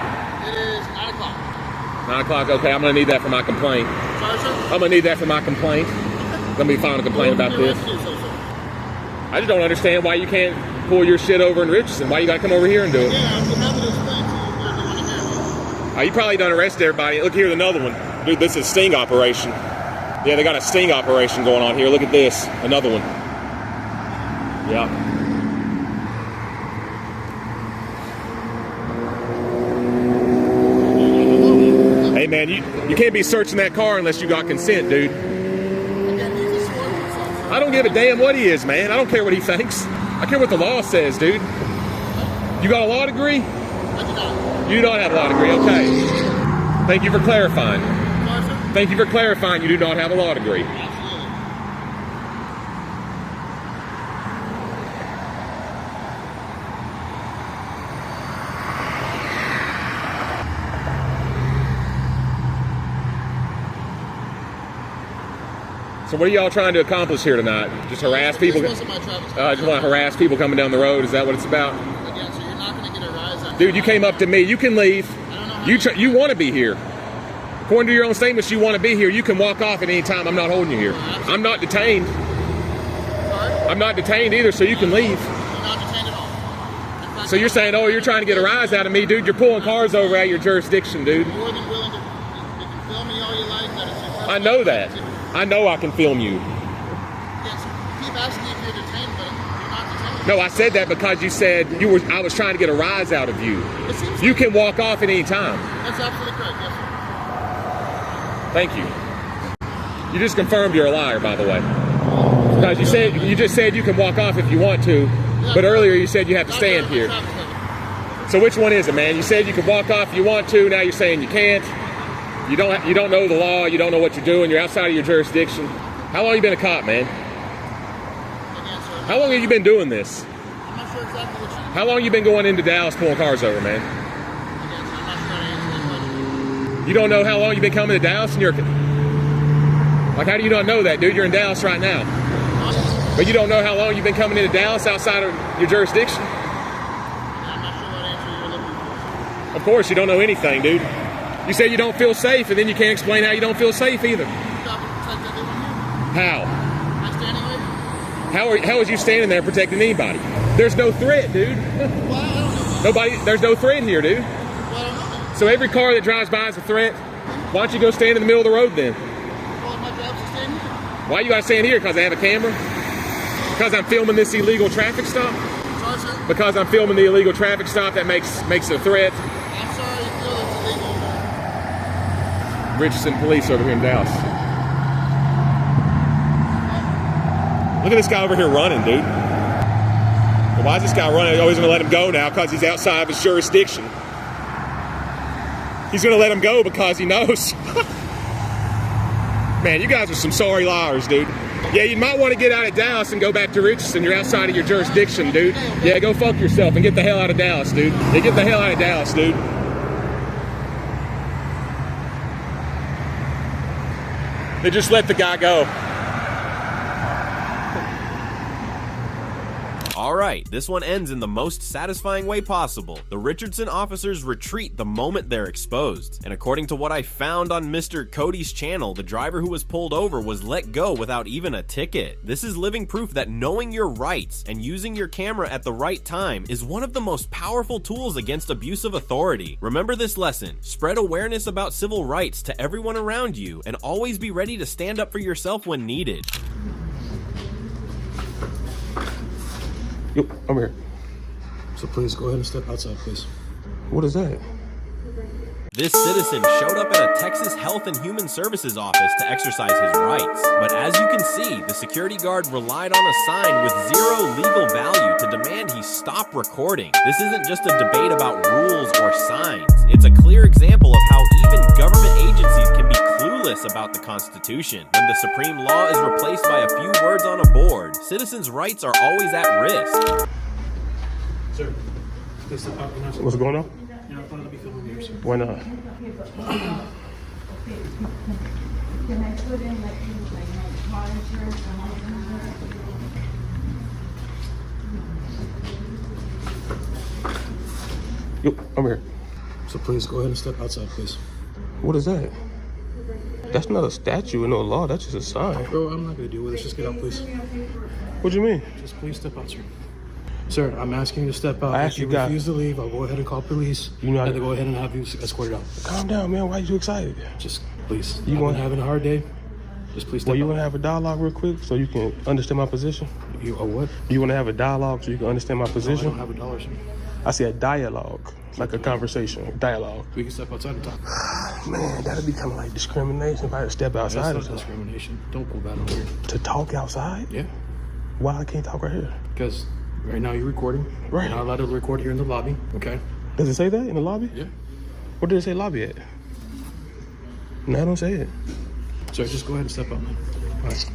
E: It is 9 o'clock.
P: 9 o'clock, okay, I'm gonna need that for my complaint.
E: Sorry, sir?
P: I'm gonna need that for my complaint. I'm gonna be filing a complaint about this. I just don't understand why you can't pull your shit over in Richardson. Why you gotta come over here and do it?
E: Yeah, I'm happy to explain to you if you want to hear me.
P: You probably done arrested everybody. Look, here's another one. Dude, this is a sting operation. Yeah, they got a sting operation going on here. Look at this. Another one. Yeah. Hey, man, you can't be searching that car unless you got consent, dude. I don't give a damn what he is, man. I don't care what he thinks. I care what the law says, dude. You got a law degree? You do not have a law degree. Okay. Thank you for clarifying. Thank you for clarifying you do not have a law degree. So what are y'all trying to accomplish here tonight? Just harass people? Just want to harass people coming down the road? Is that what it's about?
E: Again, so you're not going to get a rise on.
P: Dude, you came up to me. You can leave. You want to be here. According to your own statements, you want to be here. You can walk off at any time. I'm not holding you here. I'm not detained. I'm not detained either, so you can leave.
E: You're not detained at all.
P: So you're saying, oh, you're trying to get a rise out of me, dude. You're pulling cars over out of your jurisdiction, dude.
E: You're more than willing to. You can film me all you like. That is your
P: I know that. I know I can film you.
E: Yes, keep asking if you're detained, but you're not detained.
P: No, I said that because you said I was trying to get a rise out of you. You can walk off at any time.
E: That's absolutely correct, yes, sir.
P: Thank you. You just confirmed you're a liar, by the way. Because you just said you can walk off if you want to, but earlier you said you have to stand here. So which one is it, man? You said you can walk off if you want to, now you're saying you can't. You don't know the law, you don't know what you're doing, you're outside of your jurisdiction. How long have you been a cop, man? How long have you been doing this?
E: I'm not sure exactly what you.
P: How long have you been going into Dallas pulling cars over, man? You don't know how long you've been coming to Dallas and you're like, how do you not know that, dude? You're in Dallas right now. But you don't know how long you've been coming into Dallas outside of your jurisdiction?
E: I'm not sure what answer you're looking for.
P: Of course, you don't know anything, dude. You say you don't feel safe, and then you can't explain how you don't feel safe either. How? How is you standing there protecting anybody? There's no threat, dude. There's no threat here, dude. So every car that drives by is a threat. Why don't you go stand in the middle of the road then? Why you gotta stand here? Because I have a camera? Because I'm filming this illegal traffic stop? Because I'm filming the illegal traffic stop, that makes it a threat.
E: I'm sorry you feel it's illegal.
P: Richardson Police over here in Dallas. Look at this guy over here running, dude. Well, why is this guy running? Oh, he's gonna let him go now because he's outside of his jurisdiction. He's gonna let him go because he knows. Man, you guys are some sorry liars, dude. Yeah, you might want to get out of Dallas and go back to Richardson. You're outside of your jurisdiction, dude. Yeah, go fuck yourself and get the hell out of Dallas, dude. Yeah, get the hell out of Dallas, dude. They just let the guy go.
I: Alright, this one ends in the most satisfying way possible. The Richardson officers retreat the moment they're exposed. And according to what I found on Mr. Cody's channel, the driver who was pulled over was let go without even a ticket. This is living proof that knowing your rights and using your camera at the right time is one of the most powerful tools against abuse of authority. Remember this lesson: spread awareness about civil rights to everyone around you, and always be ready to stand up for yourself when needed.
H: Yo, I'm here.
G: So please go ahead and step outside, please.
H: What is that?
I: This citizen showed up at a Texas Health and Human Services office to exercise his rights. But as you can see, the security guard relied on a sign with zero legal value to demand he stop recording. This isn't just a debate about rules or signs. It's a clear example of how even government agencies can be clueless about the Constitution. When the supreme law is replaced by a few words on a board, citizens' rights are always at risk.
G: Sir, please step out.
H: What's going on?
G: You're not going to be filming here, sir.
H: Why not?
N: Can I put in like car insurance or home insurance?
H: Yo, I'm here.
G: So please go ahead and step outside, please.
H: What is that? That's not a statue and no law. That's just a sign.
G: Bro, I'm not going to deal with this. Just get out, please.
H: What do you mean?
G: Just please step out, sir. Sir, I'm asking you to step out.
H: I asked
G: if you
H: you guys.
G: refuse to leave, I'll go ahead and call police.
H: You know,
G: and then go ahead and have you escorted out.
H: Calm down, man. Why are you so excited?
G: Just Please. You want having a hard day? Just please step
H: Well, you
G: out.
H: want to have a dialogue real quick so you can understand my position?
G: You a what?
H: You want to have a dialogue so you can understand my
G: No, I
H: position?
G: don't have a dollar, sir.
H: I said dialogue, like a conversation, dialogue.
G: We can step outside and talk.
H: Man, that'd be kind of like discrimination if I had to step outside.
G: That's not discrimination. Don't pull that over here.
H: To talk outside?
G: Yeah.
H: Why I can't talk right here?
G: Because right now you're recording.
H: Right.
G: You're not allowed to record here in the lobby, okay?
H: Does it say that in the lobby?
G: Yeah.
H: What did it say lobby at? No, I don't say it.
G: Sir, just go ahead and step out, man.
H: All right.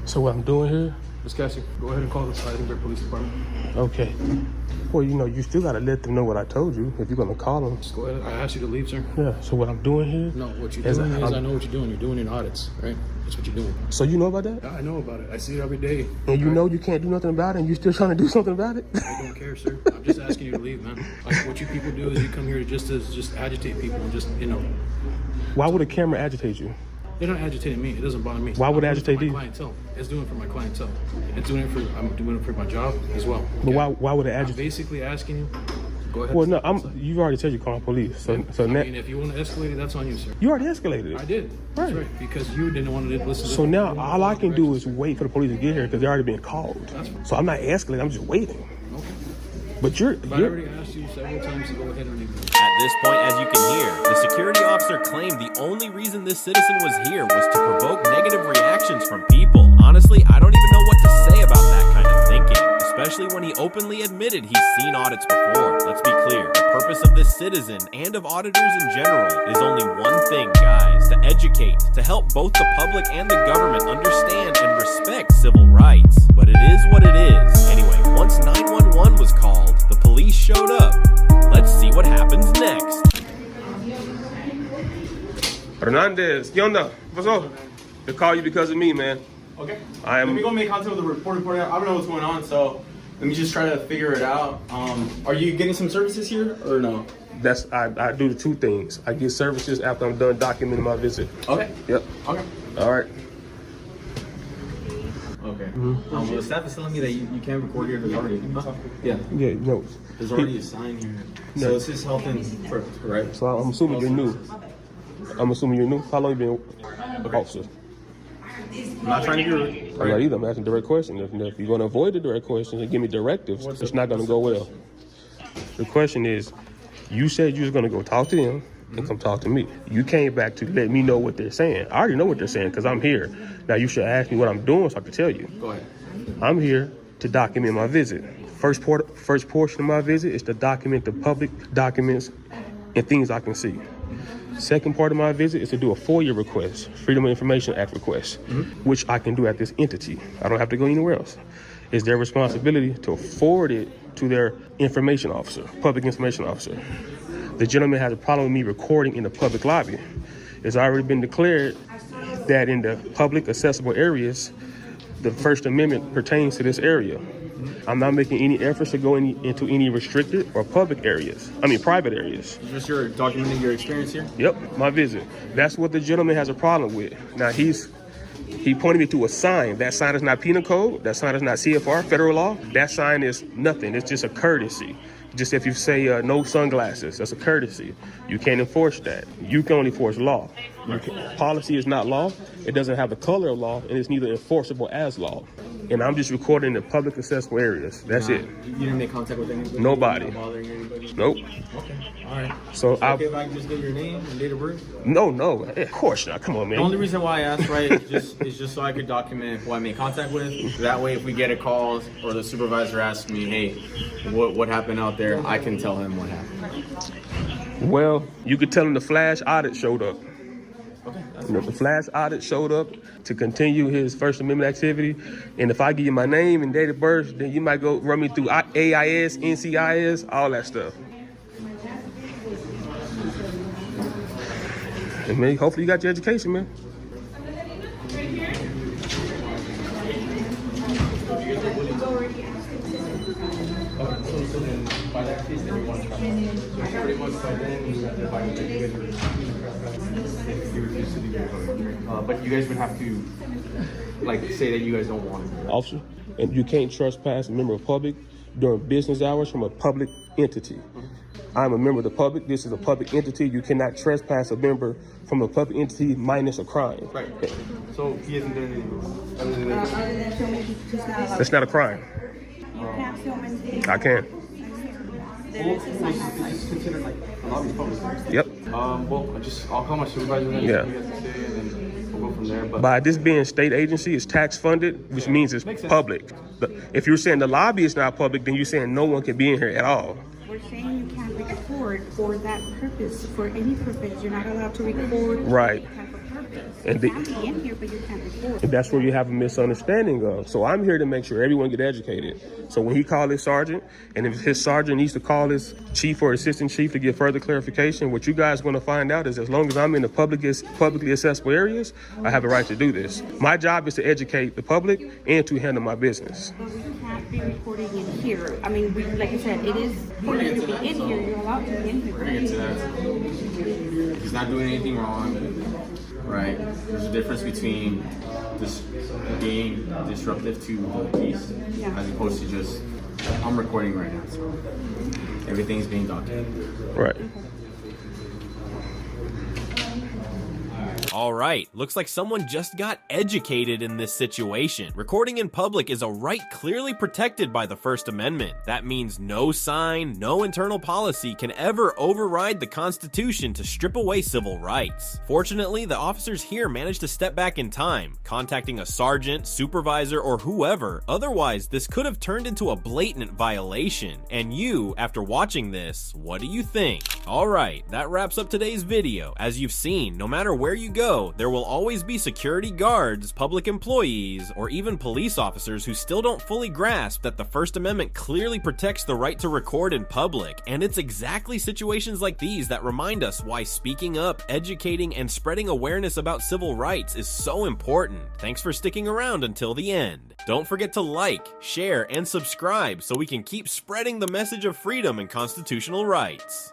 H: So what I'm doing here?
G: Miss Cassie, go ahead and call the Edinburgh Police Department.
H: Okay. Well, you know, you still got to let them know what I told you if you're going to call them.
G: Just go ahead. I asked you to leave, sir.
H: Yeah, so what I'm doing here?
G: No, what you're doing is, I know what you're doing. You're doing your audits, right? That's what you're doing.
H: So you know about that?
G: Yeah, I know about it. I see it every day.
H: And you know you can't do nothing about it and you still trying to do something about it?
G: I don't care, sir. I'm just asking you to leave, man. Like, what you people do is you come here to just agitate people and just, you know.
H: Why would a camera agitate you?
G: They're not agitating me. It doesn't bother me.
H: Why would it
G: I'm doing
H: agitate
G: it for
H: you?
G: my clientele. It's doing it for my clientele. I'm doing it for my job as well.
H: But why would it
G: I'm
H: agitate?
G: basically asking you. Go ahead.
H: Well, no, you've already said you're calling police. So
G: I
H: now
G: mean, if you want to escalate it, that's on you, sir.
H: you already escalated it.
G: I did. That's right. Because you didn't want to listen to
H: So
G: me.
H: now all I can do is wait for the police to get here because they're already being called. So I'm not escalating. I'm just waiting.
G: Okay.
H: But
G: I already asked you several times to go ahead and leave.
I: At this point, as you can hear, the security officer claimed the only reason this citizen was here was to provoke negative reactions from people. Honestly, I don't even know what to say about that kind of thinking, especially when he openly admitted he's seen audits before. Let's be clear, the purpose of this citizen and of auditors in general is only one thing, guys: to educate, to help both the public and the government understand and respect civil rights. But it is what it is. Anyway, once 911 was called, the police showed up. Let's see what happens next.
H: Hernandez, ¿qué onda? What's up? They call you because of me, man.
O: Okay.
H: I am.
O: Let me go make contact with the reporter. I don't know what's going on, so let me just try to figure it out. Are you getting some services here or no?
H: I do the two things. I get services after I'm done documenting my visit.
O: Okay.
H: Yep.
O: Okay.
H: All right.
O: Okay. Well, the staff is telling me that you can't record here. There's already yeah.
H: Yeah. No.
O: There's already a sign here.
H: No.
O: So it's just health and purpose, right?
H: So I'm assuming you're new. How long you been officer?
O: I'm not trying to be rude.
H: I'm not either. I'm asking direct questions. If you're going to avoid the direct questions and give me directives, it's not going to go well. The question is, you said you was going to go talk to them and come talk to me. You came back to let me know what they're saying. I already know what they're saying because I'm here. Now you should ask me what I'm doing so I can tell you.
O: Go ahead.
H: I'm here to document my visit. First portion of my visit is to document the public documents and things I can see. Second part of my visit is to do a FOIA request, Freedom of Information Act request, which I can do at this entity. I don't have to go anywhere else. It's their responsibility to forward it to their information officer, public information officer. The gentleman has a problem with me recording in the public lobby. It's already been declared that in the public accessible areas, the First Amendment pertains to this area. I'm not making any efforts to go into any restricted or private areas.
O: Just your documenting your experience here?
H: Yep, my visit. That's what the gentleman has a problem with. Now he pointed me to a sign. That sign is not penal code. That sign is not CFR, federal law. That sign is nothing. It's just a courtesy. Just if you say no sunglasses, that's a courtesy. You can't enforce that. You can only enforce law. Policy is not law. It doesn't have the color of law, and it's neither enforceable as law. And I'm just recording the public accessible areas. That's it.
O: You didn't make contact with anybody?
H: Nobody.
O: Not bothering anybody?
H: Nope.
O: Okay. All right.
H: So
O: okay, if I can just get your name and date of birth?
H: No. Of course not. Come on, man.
O: The only reason why I asked, right, is just so I could document who I made contact with. That way, if we get a call or the supervisor asks me, hey, what happened out there, I can tell him what happened.
H: Well, you could tell him the flash audit showed up.
O: Okay.
H: The flash audit showed up to continue his First Amendment activity. And if I give you my name and date of birth, then you might go run me through AIS, NCIS, all that stuff. And man, hopefully you got your education, man.
O: But you guys would have to, say that you guys don't want it.
H: Officer, and you can't trespass a member of public during business hours from a public entity. I'm a member of the public. This is a public entity. You cannot trespass a member from a public entity minus a crime.
K: Right. So he hasn't done anything wrong. Other than
J: filming, he's not allowed.
H: That's not a crime.
J: You can't film anything.
H: I can.
K: It's considered like a lobby public.
H: Yep.
K: Well, I'll call my supervisor then.
H: Yeah.
K: See what he has to say, and then we'll go from there. But
H: By this being state agency, it's tax funded, which means it's public. If you're saying the lobby is not public, then you're saying no one can be in here at all.
J: We're saying you can't record for that purpose, for any purpose. You're not allowed to record
H: Right.
J: for any type of purpose.
H: And
J: You can be in here, but you can't record.
H: And that's where you have a misunderstanding of. So I'm here to make sure everyone get educated. So when he called his sergeant, and if his sergeant needs to call his chief or assistant chief to get further clarification, what you guys are going to find out is as long as I'm in the publicly accessible areas, I have a right to do this. My job is to educate the public and to handle my business.
J: But we can't be recording in here. I mean, like I said, it is for you to be in here. You're allowed to be in here.
O: We're gonna get to that. He's not doing anything wrong, right? There's a difference between this being disruptive to the peace as opposed to just, I'm recording right now, so everything's being documented.
H: Right.
I: Alright, looks like someone just got educated in this situation. Recording in public is a right clearly protected by the First Amendment. That means no sign, no internal policy can ever override the Constitution to strip away civil rights. Fortunately, the officers here managed to step back in time, contacting a sergeant, supervisor, or whoever. Otherwise, this could have turned into a blatant violation. And you, after watching this, what do you think? Alright, that wraps up today's video. As you've seen, no matter where you go, there will always be security guards, public employees, or even police officers who still don't fully grasp that the First Amendment clearly protects the right to record in public, and it's exactly situations like these that remind us why speaking up, educating, and spreading awareness about civil rights is so important. Thanks for sticking around until the end. Don't forget to like, share, and subscribe so we can keep spreading the message of freedom and constitutional rights.